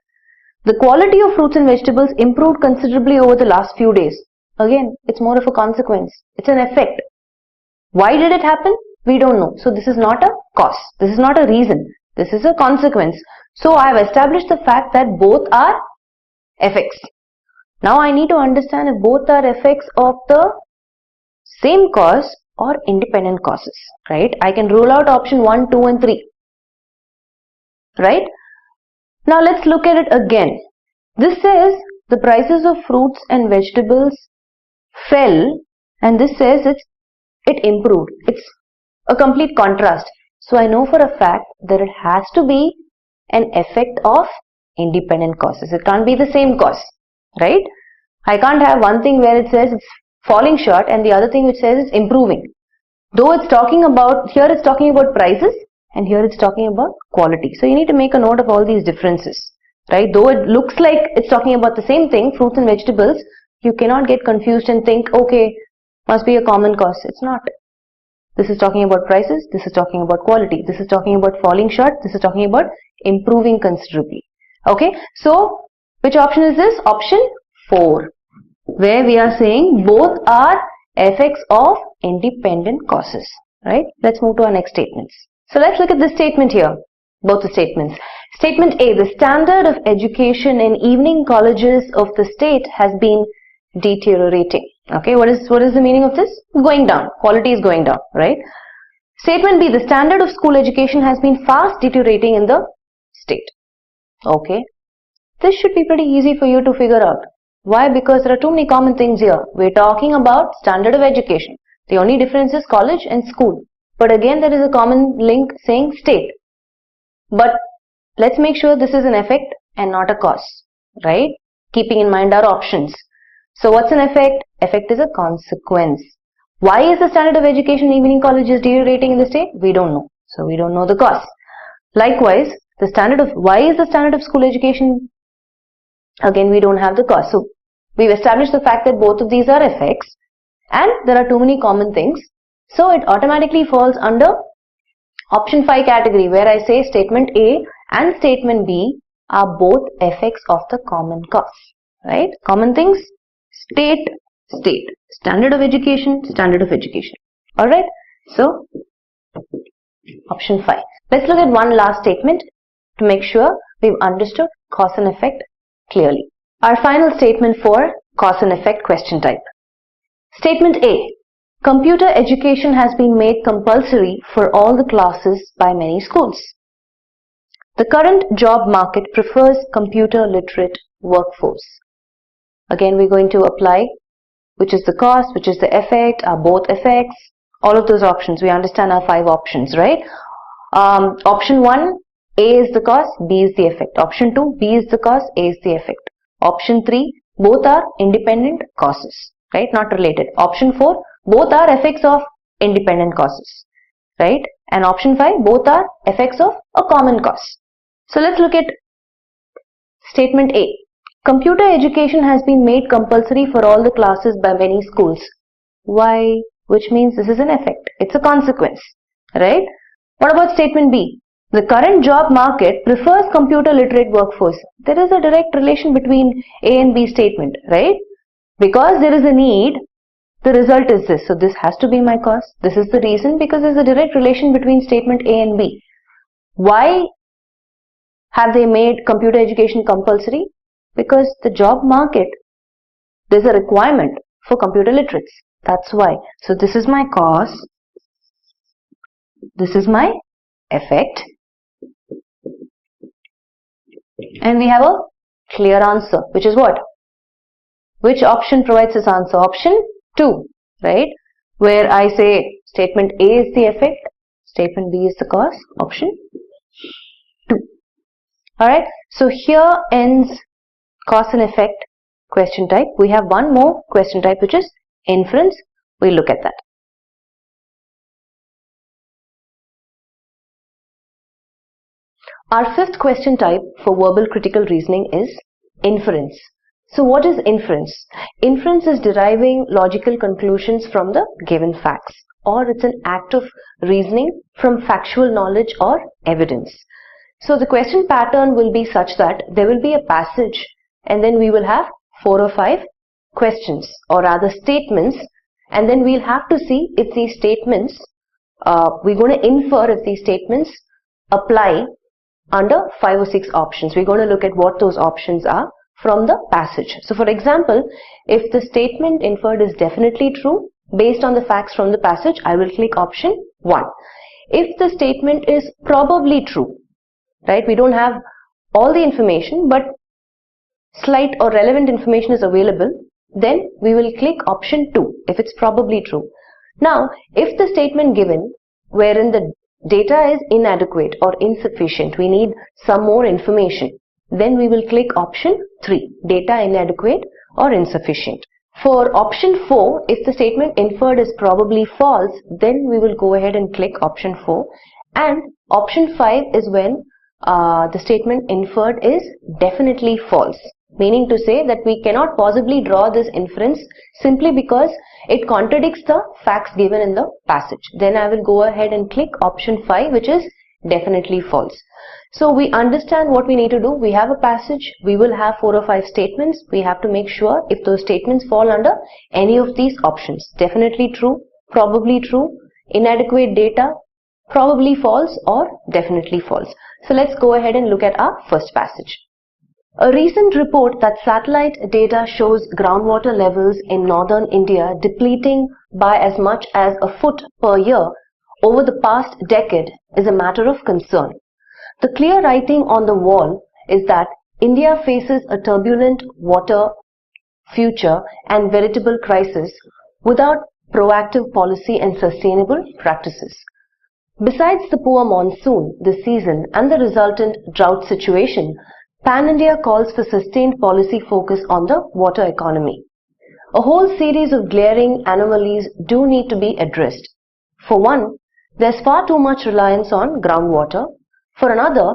The quality of fruits and vegetables improved considerably over the last few days. Again, it's more of a consequence. It's an effect. Why did it happen? We don't know. So this is not a cause. This is not a reason. This is a consequence. So I have established the fact that both are effects. Now I need to understand if both are effects of the same cause or independent causes, right? I can rule out option 1, 2 and 3, right? Now let's look at it again. This says the prices of fruits and vegetables fell and this says it improved. It's a complete contrast. So I know for a fact that it has to be an effect of independent causes. It can't be the same cause, right? I can't have one thing where it says it's falling short and the other thing which says it's improving. Though it's talking about, here it's talking about prices and here it's talking about quality. So you need to make a note of all these differences, right? Though it looks like it's talking about the same thing, fruits and vegetables, you cannot get confused and think, okay, must be a common cause. It's not. This is talking about prices, this is talking about quality, this is talking about falling short, this is talking about improving considerably. Okay, so which option is this? Option 4, where we are saying both are effects of independent causes, right? Let's move to our next statements. So let's look at this statement here, both the statements. Statement A, the standard of education in evening colleges of the state has been deteriorating. Okay, what is the meaning of this? Going down. Quality is going down, right? Statement B, the standard of school education has been fast deteriorating in the state. Okay, this should be pretty easy for you to figure out. Why? Because there are too many common things here. We're talking about standard of education. The only difference is college and school. But again, there is a common link saying state. But let's make sure this is an effect and not a cause, right? Keeping in mind our options. So what's an effect? Effect is a consequence. Why is the standard of education in evening colleges deteriorating in the state? We don't know. So we don't know the cause. Likewise, why is the standard of school education? Again, we don't have the cause. So we've established the fact that both of these are effects and there are too many common things. So it automatically falls under option 5 category, where I say statement A and statement B are both effects of the common cause, right? Common things, state, standard of education, alright? So option 5. Let's look at one last statement to make sure we've understood cause and effect clearly. Our final statement for cause and effect question type. Statement A. Computer education has been made compulsory for all the classes by many schools. The current job market prefers computer literate workforce. Again, we're going to apply which is the cause, which is the effect, are both effects, all of those options. We understand our 5 options, right? Option 1, A is the cause, B is the effect. Option 2, B is the cause, A is the effect. Option 3, both are independent causes, right? Not related. Option 4, both are effects of independent causes, right? And option 5, both are effects of a common cause. So let's look at statement A. Computer education has been made compulsory for all the classes by many schools. Why? Which means this is an effect. It's a consequence, right? What about statement B? The current job market prefers computer literate workforce. There is a direct relation between A and B statement, right? Because there is a need, the result is this. So this has to be my cause. This is the reason, because there's a direct relation between statement A and B. Why have they made computer education compulsory? Because the job market, there's a requirement for computer literates. That's why. So this is my cause. This is my effect. And we have a clear answer, which is what? Which option provides this answer? Option 2, right? Where I say statement A is the effect, statement B is the cause. Option 2. Alright, so here ends cause and effect question type. We have one more question type, which is inference. We'll look at that. Our 5th question type for verbal critical reasoning is inference. So what is inference? Inference is deriving logical conclusions from the given facts, or it's an act of reasoning from factual knowledge or evidence. So the question pattern will be such that there will be a passage and then we will have 4 or 5 questions, or rather statements, and then we'll have to see if these statements, we're going to infer if these statements apply under 5 or 6 options. We're going to look at what those options are from the passage. So for example, if the statement inferred is definitely true based on the facts from the passage, I will click option 1. If the statement is probably true, right, we don't have all the information but slight or relevant information is available, then we will click option 2 if it's probably true. Now, if the statement given wherein the data is inadequate or insufficient, we need some more information, then we will click option 3, data inadequate or insufficient. For option 4, if the statement inferred is probably false, then we will go ahead and click option 4. And option 5 is when the statement inferred is definitely false, meaning to say that we cannot possibly draw this inference simply because it contradicts the facts given in the passage. Then I will go ahead and click option 5, which is definitely false. So we understand what we need to do. We have a passage, we will have 4 or 5 statements. We have to make sure if those statements fall under any of these options: definitely true, probably true, inadequate data, probably false, or definitely false. So let's go ahead and look at our first passage. A recent report that satellite data shows groundwater levels in northern India depleting by as much as a foot per year over the past decade is a matter of concern. The clear writing on the wall is that India faces a turbulent water future and veritable crisis without proactive policy and sustainable practices. Besides the poor monsoon this season and the resultant drought situation, Pan-India calls for sustained policy focus on the water economy. A whole series of glaring anomalies do need to be addressed. For one, there's far too much reliance on groundwater. For another,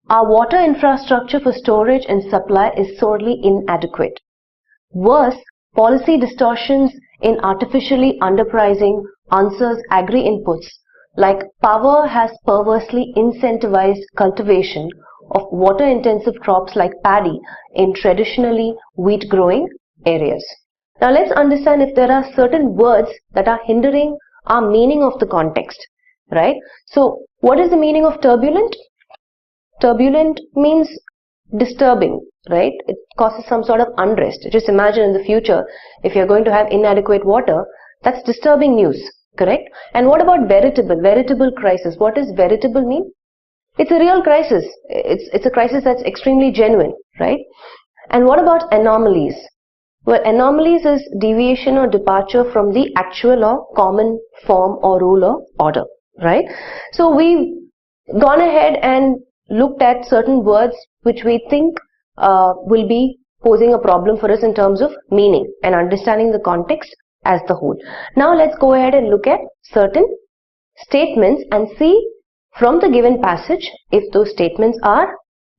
our water infrastructure for storage and supply is sorely inadequate. Worse, policy distortions in artificially underpricing answers agree inputs like power has perversely incentivized cultivation of water-intensive crops like paddy in traditionally wheat-growing areas. Now let's understand if there are certain words that are hindering our meaning of the context, right? So what is the meaning of turbulent? Turbulent means disturbing, right? It causes some sort of unrest. Just imagine in the future, if you're going to have inadequate water, that's disturbing news, correct? And what about veritable? Veritable crisis. What does veritable mean? It's a real crisis. It's a crisis that's extremely genuine, right? And what about anomalies? Well, anomalies is deviation or departure from the actual or common form or rule or order, right? So we've gone ahead and looked at certain words which we think will be posing a problem for us in terms of meaning and understanding the context as the whole. Now let's go ahead and look at certain statements and see from the given passage if those statements are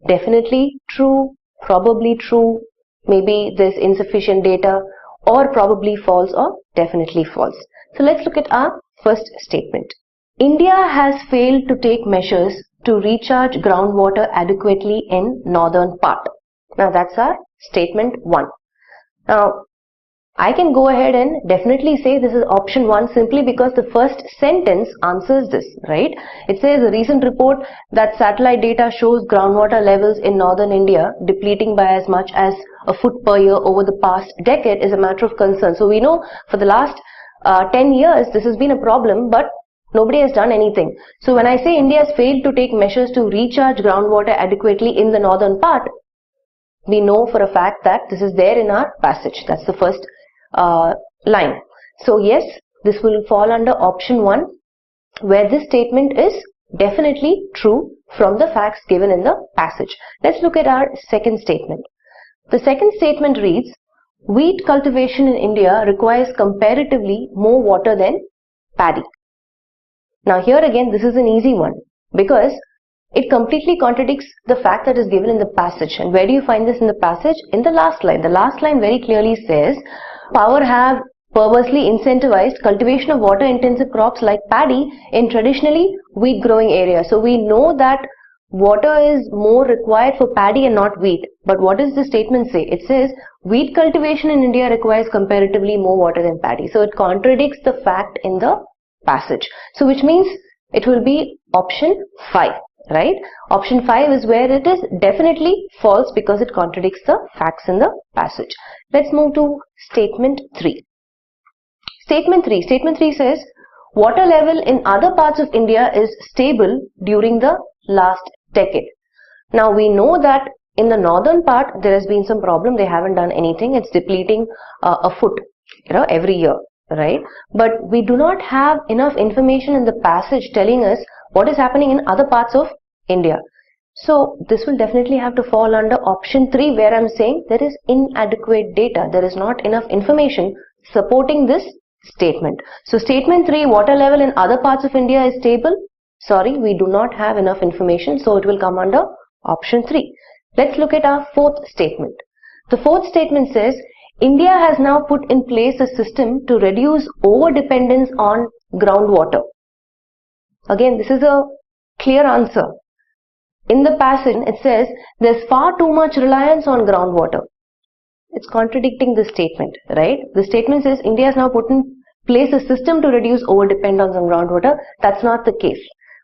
definitely true, probably true, maybe there's insufficient data, or probably false or definitely false. So let's look at our first statement. India has failed to take measures to recharge groundwater adequately in northern part. Now that's our statement 1. Now I can go ahead and definitely say this is option 1 simply because the first sentence answers this, right? It says a recent report that satellite data shows groundwater levels in northern India depleting by as much as a foot per year over the past decade is a matter of concern. So we know for the last 10 years this has been a problem, but nobody has done anything. So when I say India has failed to take measures to recharge groundwater adequately in the northern part, we know for a fact that this is there in our passage. That's the first line. So yes, this will fall under option 1, where this statement is definitely true from the facts given in the passage. Let's look at our second statement. The second statement reads, wheat cultivation in India requires comparatively more water than paddy. Now here again, this is an easy one because it completely contradicts the fact that is given in the passage. And where do you find this in the passage? In the last line. The last line very clearly says, power have perversely incentivized cultivation of water intensive crops like paddy in traditionally wheat growing areas. So we know that water is more required for paddy and not wheat. But what does the statement say? It says wheat cultivation in India requires comparatively more water than paddy. So it contradicts the fact in the passage. So which means it will be option 5. Right? Option 5 is where it is definitely false because it contradicts the facts in the passage. Let's move to statement 3. Statement 3 says, water level in other parts of India is stable during the last decade. Now we know that in the northern part there has been some problem. They haven't done anything. It's depleting a foot, every year, right? But we do not have enough information in the passage telling us what is happening in other parts of India. So this will definitely have to fall under option 3, where I'm saying there is inadequate data. There is not enough information supporting this statement. So statement 3, water level in other parts of India is stable. Sorry, we do not have enough information, so it will come under option 3. Let's look at our fourth statement. The fourth statement says, India has now put in place a system to reduce over-dependence on groundwater. Again, this is a clear answer. In the passage, it says there's far too much reliance on groundwater. It's contradicting the statement, right? The statement says India has now put in place a system to reduce over-dependence on groundwater. That's not the case.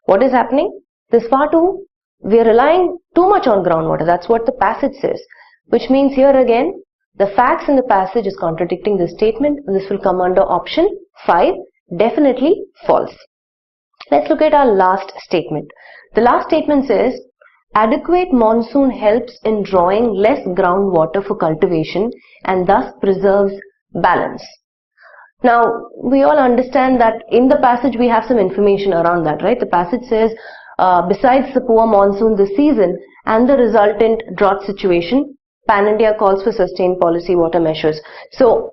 What is happening? We are relying too much on groundwater. That's what the passage says. Which means here again, the facts in the passage is contradicting the statement. This will come under option 5, definitely false. Let's look at our last statement. The last statement says, adequate monsoon helps in drawing less groundwater for cultivation and thus preserves balance. Now, we all understand that in the passage we have some information around that, right? The passage says, besides the poor monsoon this season and the resultant drought situation, Pan India calls for sustained policy water measures. So,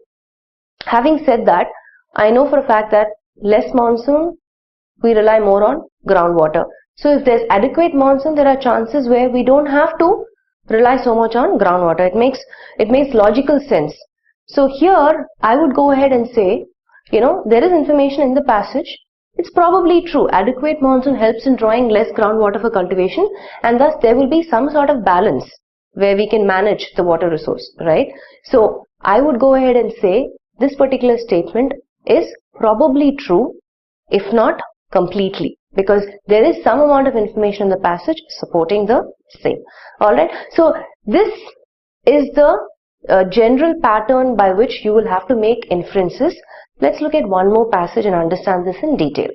having said that, I know for a fact that less monsoon, we rely more on groundwater. So if there's adequate monsoon, there are chances where we don't have to rely so much on groundwater. It makes logical sense. So here I would go ahead and say there is information in the passage. It's probably true. Adequate monsoon helps in drawing less groundwater for cultivation, and thus there will be some sort of balance where we can manage the water resource, right? So I would go ahead and say this particular statement is probably true, if not completely, because there is some amount of information in the passage supporting the same. Alright, so this is the general pattern by which you will have to make inferences. Let's look at one more passage and understand this in detail.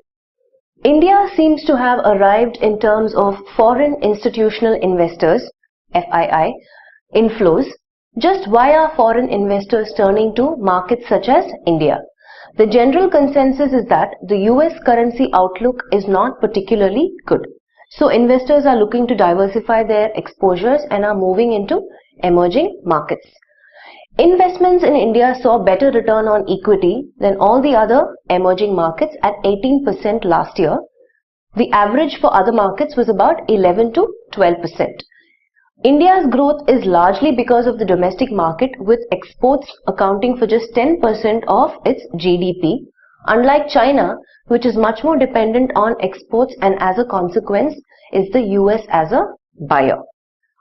India seems to have arrived in terms of foreign institutional investors, FII, inflows, just via foreign investors turning to markets such as India. The general consensus is that the US currency outlook is not particularly good. So investors are looking to diversify their exposures and are moving into emerging markets. Investments in India saw better return on equity than all the other emerging markets at 18% last year. The average for other markets was about 11 to 12%. India's growth is largely because of the domestic market, with exports accounting for just 10% of its GDP, unlike China, which is much more dependent on exports and as a consequence is the US as a buyer.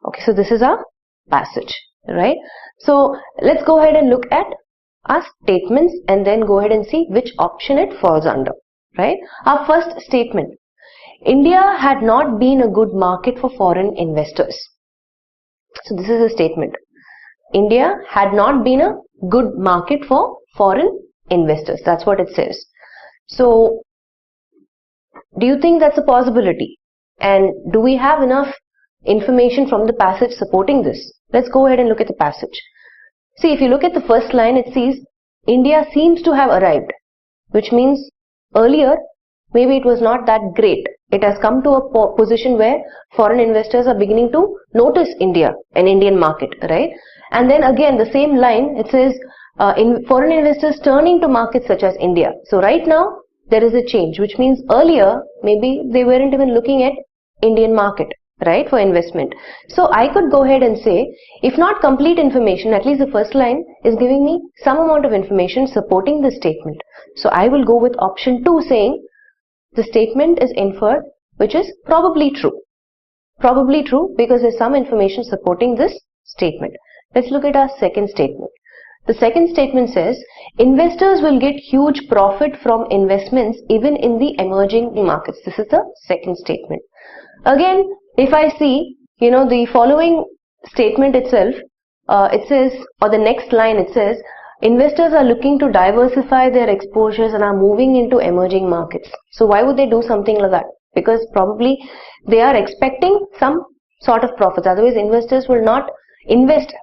Okay, so this is our passage, right? So let's go ahead and look at our statements and then go ahead and see which option it falls under, right? Our first statement: India had not been a good market for foreign investors. So this is a statement. India had not been a good market for foreign investors. That's what it says. So do you think that's a possibility? And do we have enough information from the passage supporting this? Let's go ahead and look at the passage. See, if you look at the first line, it says India seems to have arrived, which means earlier maybe it was not that great. It has come to a position where foreign investors are beginning to notice India, an Indian market, right? And then again, the same line, it says foreign investors turning to markets such as India. So right now, there is a change, which means earlier, maybe they weren't even looking at Indian market, right, for investment. So I could go ahead and say, if not complete information, at least the first line is giving me some amount of information supporting the statement. So I will go with option 2, saying the statement is inferred, which is probably true. Probably true because there's some information supporting this statement. Let's look at our second statement. The second statement says, investors will get huge profit from investments even in the emerging markets. This is the second statement. Again, if I see, the following statement itself, it says, or the next line it says, investors are looking to diversify their exposures and are moving into emerging markets. So why would they do something like that? Because probably they are expecting some sort of profits. Otherwise, investors will not invest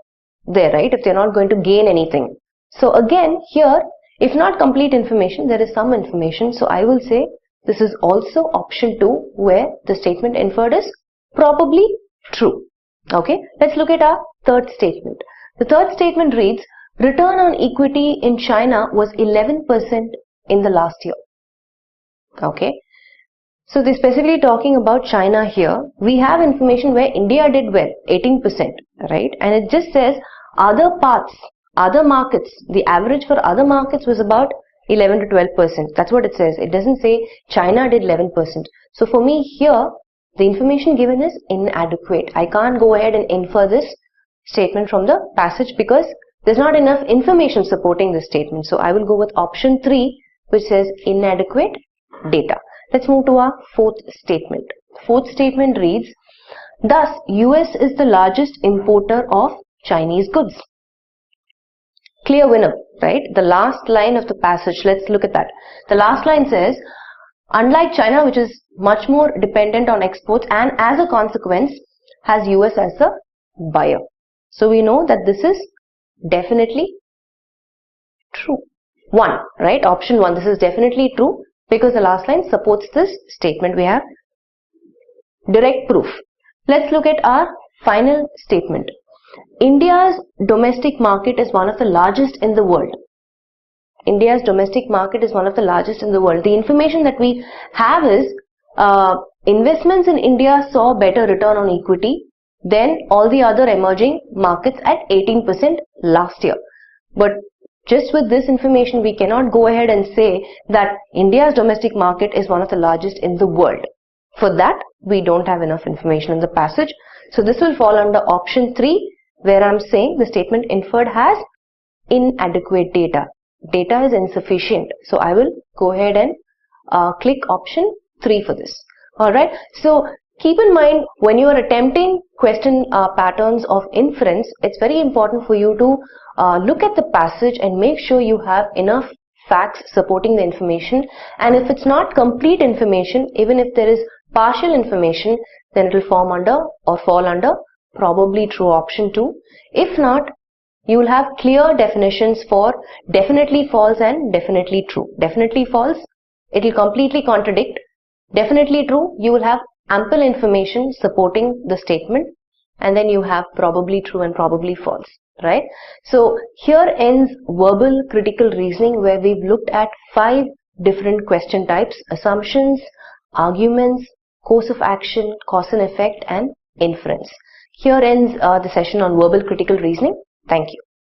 there, right? If they're not going to gain anything. So again, here, if not complete information, there is some information. So I will say this is also option 2, where the statement inferred is probably true. Okay, let's look at our third statement. The third statement reads, return on equity in China was 11% in the last year. Okay, so they're specifically talking about China here. We have information where India did well, 18%, right? And it just says other parts, other markets, the average for other markets was about 11 to 12%. That's what it says. It doesn't say China did 11%. So for me here, the information given is inadequate. I can't go ahead and infer this statement from the passage because there's not enough information supporting this statement. So I will go with option 3, which says inadequate data. Let's move to our fourth statement. Fourth statement reads, thus US is the largest importer of Chinese goods. Clear winner, right? The last line of the passage, let's look at that. The last line says, unlike China, which is much more dependent on exports and as a consequence has US as a buyer. So we know that this is definitely true. 1, right? Option 1, this is definitely true because the last line supports this statement. We have direct proof. Let's look at our final statement. India's domestic market is one of the largest in the world. India's domestic market is one of the largest in the world. The information that we have is investments in India saw better return on equity than all the other emerging markets at 18% last year. But Just with this information, we cannot go ahead and say that India's domestic market is one of the largest in the world. For that, we don't have enough information in the passage. So this will fall under option 3, where I'm saying the statement inferred has inadequate data. Data is insufficient. So I will go ahead and click option 3 for this. Alright. So keep in mind, when you are attempting question patterns of inference, it's very important for you to look at the passage and make sure you have enough facts supporting the information. And if it's not complete information, even if there is partial information, then it will form under or fall under probably true option 2. If not, you will have clear definitions for definitely false and definitely true. Definitely false, it will completely contradict. Definitely true, you will have ample information supporting the statement, and then you have probably true and probably false, right? So here ends verbal critical reasoning, where we've looked at 5 different question types: assumptions, arguments, course of action, cause and effect, and inference. Here ends the session on verbal critical reasoning. Thank you.